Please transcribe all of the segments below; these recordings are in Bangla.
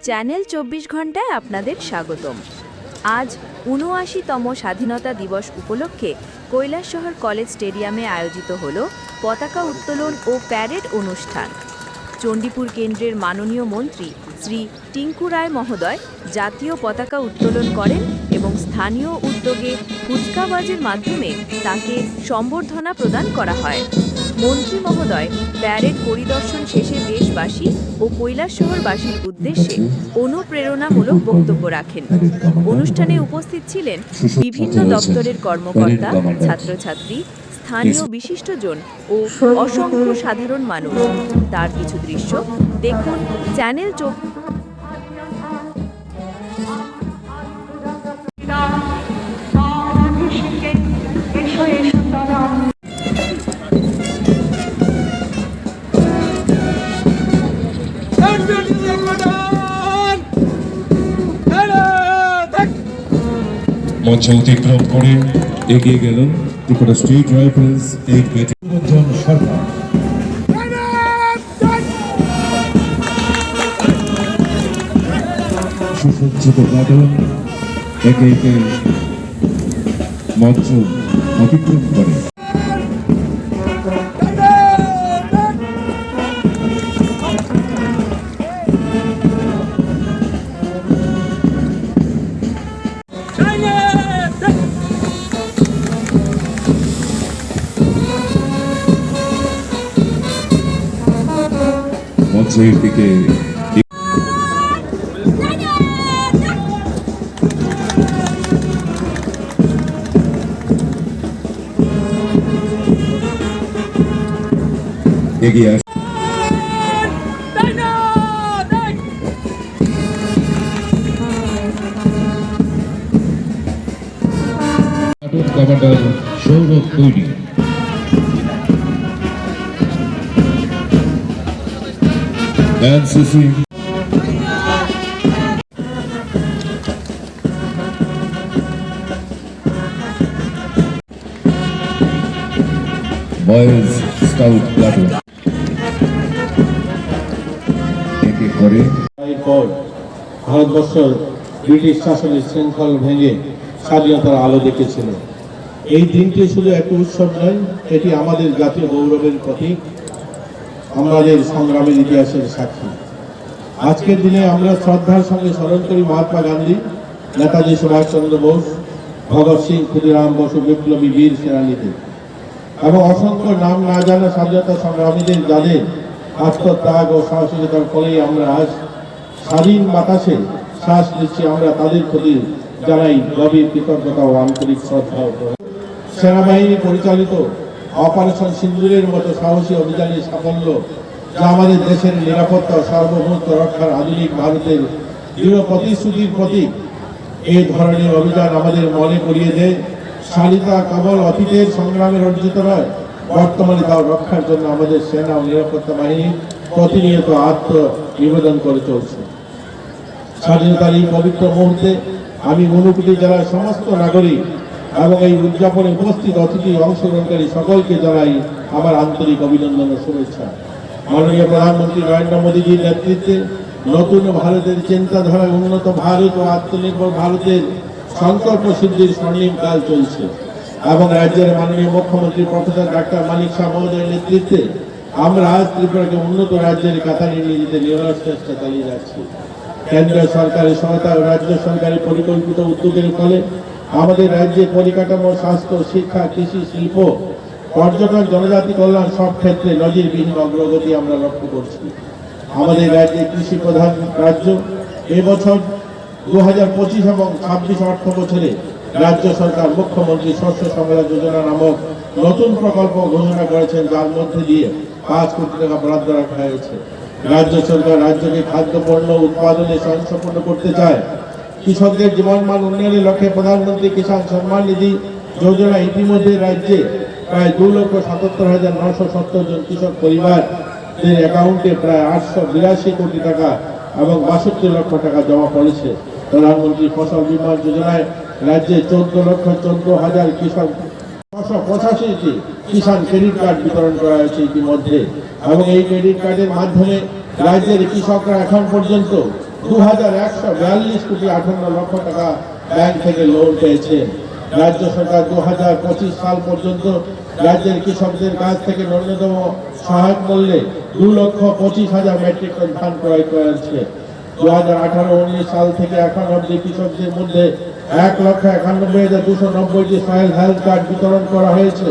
চ্যানেল ২৪ ঘন্টায় আপনাদের স্বাগতম। আজ ৭৯তম স্বাধীনতা দিবস উপলক্ষে কৈলাসহর কলেজ স্টেডিয়ামে আয়োজিত হল পতাকা উত্তোলন ও প্যারেড অনুষ্ঠান। চণ্ডীপুর কেন্দ্রের মাননীয় মন্ত্রী শ্রী টিঙ্কু রায় মহোদয় জাতীয় পতাকা উত্তোলন করেন এবং স্থানীয় উদ্যোগে কুচকাওয়াজের মাধ্যমে তাকে সম্বর্ধনা প্রদান করা হয়। মন্ত্রী মহোদয় প্যারেড পরিদর্শন শেষে দেশবাসী ও কৈলাসহরবাসীর উদ্দেশ্যে অনুপ্রেরণামূলক বক্তব্য রাখেন। অনুষ্ঠানে উপস্থিত ছিলেন বিভিন্ন দপ্তরের কর্মকর্তা, ছাত্রছাত্রী, স্থানীয় বিশিষ্টজন ও অসংখ্য সাধারণ মানুষ। তার কিছু দৃশ্য দেখুন চ্যানেল ২৪। মঞ্চ অতিক্রম করে এগিয়ে গেল ত্রিপুরা স্টেট রাইফেলস 8 ব্যাটালিয়ন সরকার। সুসজ্জিত গাজন একে একে মঞ্চ অতিক্রম করে। মঞ্চের দিকে এগিয়ে আসে কমান্ডার সৌরভ কৈরি। NCC বয়েজ স্কাউট প্লাটুন একে করে ভারতবর্ষ ব্রিটিশ শাসনের শৃঙ্খল ভেঙে স্বাধীনতার আলো দেখেছিল। এই দিনটি শুধু একটি উৎসব নয়, এটি আমাদের জাতীয় গৌরবের প্রতীক, আমাদের সংগ্রামের ইতিহাসের সাক্ষী। আজকের দিনে আমরা শ্রদ্ধার সঙ্গে স্মরণ করি মহাত্মা গান্ধী, নেতাজি সুভাষচন্দ্র বোস, ভগৎ সিং, ক্ষুদিরাম বসু, বিপ্লবী বীর সেনানীদের এবং অসংখ্য নাম না জানা স্বাধীনতা সংগ্রামীদের, যাদের আত্মত্যাগ ও সাহসিকতার ফলেই আমরা আজ স্বাধীন বাতাসে শ্বাস নিচ্ছি। আমরা তাদের প্রতি জানাই গভীর কৃতজ্ঞতা ও আন্তরিক শ্রদ্ধা। সেনাবাহিনী পরিচালিত অপারেশন সিন্দুরের মতো সাহসী অভিযানের সাফল্য, যা আমাদের দেশের নিরাপত্তা ও সার্বভৌমত্ব রক্ষার আধুনিক ভারতের দৃঢ় প্রতিশ্রুতির প্রতীক। এই ধরনের অভিযান আমাদের মনে করিয়ে দেয় স্বাধীনতা কেবল অতীতের সংগ্রামের অর্জিত নয়, বর্তমানে তা রক্ষার জন্য আমাদের সেনা ও নিরাপত্তা বাহিনী প্রতিনিয়ত আত্মনিবেদন করে চলছে। স্বাধীনতার এই পবিত্র মুহূর্তে আমি ঊনকোটি জেলার সমস্ত নাগরিক এবং এই উদযাপনে উপস্থিত অতিথি অংশগ্রহণকারী সকলকে জানাই আমার আন্তরিক অভিনন্দন ও শুভেচ্ছা। মাননীয় প্রধানমন্ত্রী নরেন্দ্র মোদীজির নেতৃত্বে নতুন ভারতের চিন্তাধারায় উন্নত ভারত ও আত্মনির্ভর ভারতের সংকল্প সিদ্ধির স্বর্ণিম কাল চলছে এবং রাজ্যের মাননীয় মুখ্যমন্ত্রী প্রফেসর ডাক্তার মানিক শাহ মহোদয়ের নেতৃত্বে আমরা আজ ত্রিপুরাকে উন্নত রাজ্যের কাতারে নিয়ে যেতে নিরলস চেষ্টা চালিয়ে যাচ্ছি। কেন্দ্রীয় সরকারের সহায়তা ও রাজ্য সরকারের পরিকল্পিত উদ্যোগের ফলে আমাদের রাজ্যে পরিকাঠামো, স্বাস্থ্য, শিক্ষা, কৃষি, শিল্প, পর্যটন, জনজাতি কল্যাণ সব ক্ষেত্রে নজিরবিহীন অগ্রগতি আমরা লক্ষ্য করছি। আমাদের রাজ্যে কৃষি প্রধান রাজ্য। এবছর 2025 এবং 26 অর্থ বছরে রাজ্য সরকার মুখ্যমন্ত্রী শস্য সংগ্রহ যোজনা নামক নতুন প্রকল্প ঘোষণা করেছেন, যার মধ্যে দিয়ে 5 কোটি টাকা বরাদ্দ রাখা হয়েছে। রাজ্য সরকার রাজ্যকে খাদ্যপণ্য উৎপাদনে স্বয়ংসম্পূর্ণ করতে চায়। কৃষকদের জীবনমান উন্নয়নের লক্ষ্যে প্রধানমন্ত্রী কিষাণ সম্মান নিধি যোজনা ইতিমধ্যে রাজ্যে প্রায় 2,77,970 জন কৃষক পরিবারের অ্যাকাউন্টে প্রায় 882 কোটি টাকা এবং 62 লক্ষ টাকা জমা পড়েছে। প্রধানমন্ত্রী ফসল বীমা যোজনায় রাজ্যে 14,14,000 কৃষক 685টি কিষাণ ক্রেডিট কার্ড বিতরণ করা হয়েছে ইতিমধ্যে এবং এই ক্রেডিট কার্ডের মাধ্যমে রাজ্যের কৃষকরা এখন পর্যন্ত 2142 কোটি 58 লক্ষ টাকা ব্যাংক থেকে লোন পেয়েছে। রাজ্য সরকার 2025 সাল পর্যন্ত রাজ্যের কৃষকদের কাছ থেকে ন্যূনতম সহায়ক মূল্যে 2,25,000 মেট্রিক টন ধান ক্রয় করেছে। 2018-19 সাল থেকে এখন অবধি কৃষকদের মধ্যে 1,91,290টি সয়েল হেলথ কার্ড বিতরণ করা হয়েছে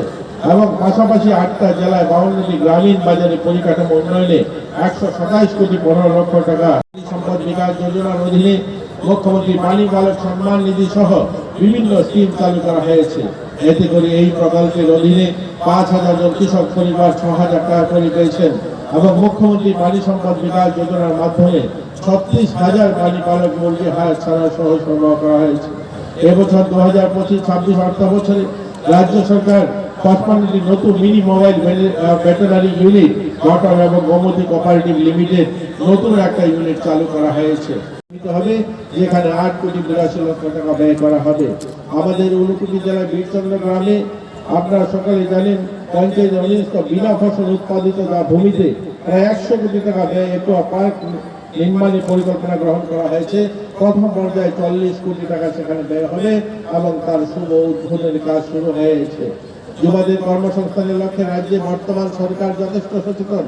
এবং পাশাপাশি 8টা জেলায় 52টি গ্রামীণ বাজারে পরিকাঠামো উন্নয়নে 127 কোটি 15 লক্ষ টাকা সম্পদ বিকাশ যোজনার অধীনে মুখ্যমন্ত্রী পানি পালক সম্মান নিধি সহ বিভিন্ন স্কিম চালু করা হয়েছে। এতে করে এই প্রকল্পের অধীনে 5,000 জন কৃষক পরিবার 6,000 টাকা করে পেয়েছেন এবং মুখ্যমন্ত্রী পানি সম্পদ বিকাশ যোজনার মাধ্যমে 36,000 পানি পালক মুরগি হাঁস ছাড়া সহ সরবরাহ করা হয়েছে। এবছর 2025-26 অর্থ বছরে রাজ্য সরকার 55টি নতুন মিনি মোবাইল ভেটেরিনারি ইউনিট গঠন এবং গোমতী কোঅপারেটিভ লিমিটেড নতুন একটা ইউনিট চালু করা হয়েছে হবে, যেখানে 8 কোটি 82 লক্ষ টাকা ব্যয় করা হবে। আমাদের ঊনকোটি জেলার বীরচন্দ্র গ্রামে আপনারা সকলে জানেন পঞ্চায়েত অধীনস্থ বিনা ফসল উৎপাদিত ভূমিতে প্রায় 100 কোটি টাকা ব্যয় একোয়া পার্ক নির্মাণের পরিকল্পনা গ্রহণ করা হয়েছে। প্রথম পর্যায়ে 40 কোটি টাকা সেখানে ব্যয় হবে এবং তার শুভ উদ্বোধনের কাজ শুরু হয়েছে। যুবদের কর্মসংস্থানের লক্ষ্যে রাজ্যে বর্তমান সরকার যথেষ্ট সচেতন।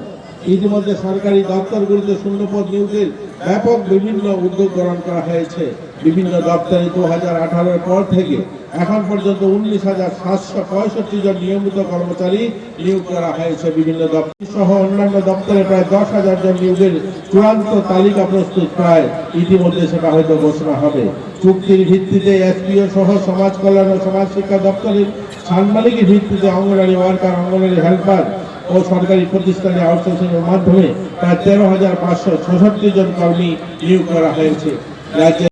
ইতিমধ্যে সরকারি দপ্তরগুলিতে শূন্যপদ নিয়োগের ব্যাপক বিভিন্ন উদ্যোগ গ্রহণ করা হয়েছে। বিভিন্ন দপ্তরে 2018-এর পর থেকে এখন পর্যন্ত 19,765 জন নিয়মিত কর্মচারী নিয়োগ করা হয়েছে। বিভিন্ন দপ্তর সহ অন্যান্য দপ্তরে প্রায় 10,000 জন নিয়োগের চূড়ান্ত তালিকা প্রস্তুত, প্রায় ইতিমধ্যে সেটা হয়তো ঘোষণা হবে। চুক্তির ভিত্তিতে এসপিও সহ সমাজ কল্যাণ ও সমাজ শিক্ষা দপ্তরের সাংবাদিকের ভিত্তিতে অঙ্গনওয়াড়ি ওয়ার্কার, অঙ্গনওয়াড়ি হেল্পার ও সরকারি প্রতিষ্ঠানে আউটসোর্সিং এর মাধ্যমে প্রায় 13,566 জন কর্মী নিয়োগ করা হয়েছে। রাজ্যে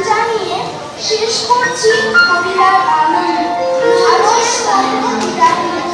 জানিয়ে শেষ করছি কবিতার আনন্দ। আজকের মতো বিদায় নিচ্ছি।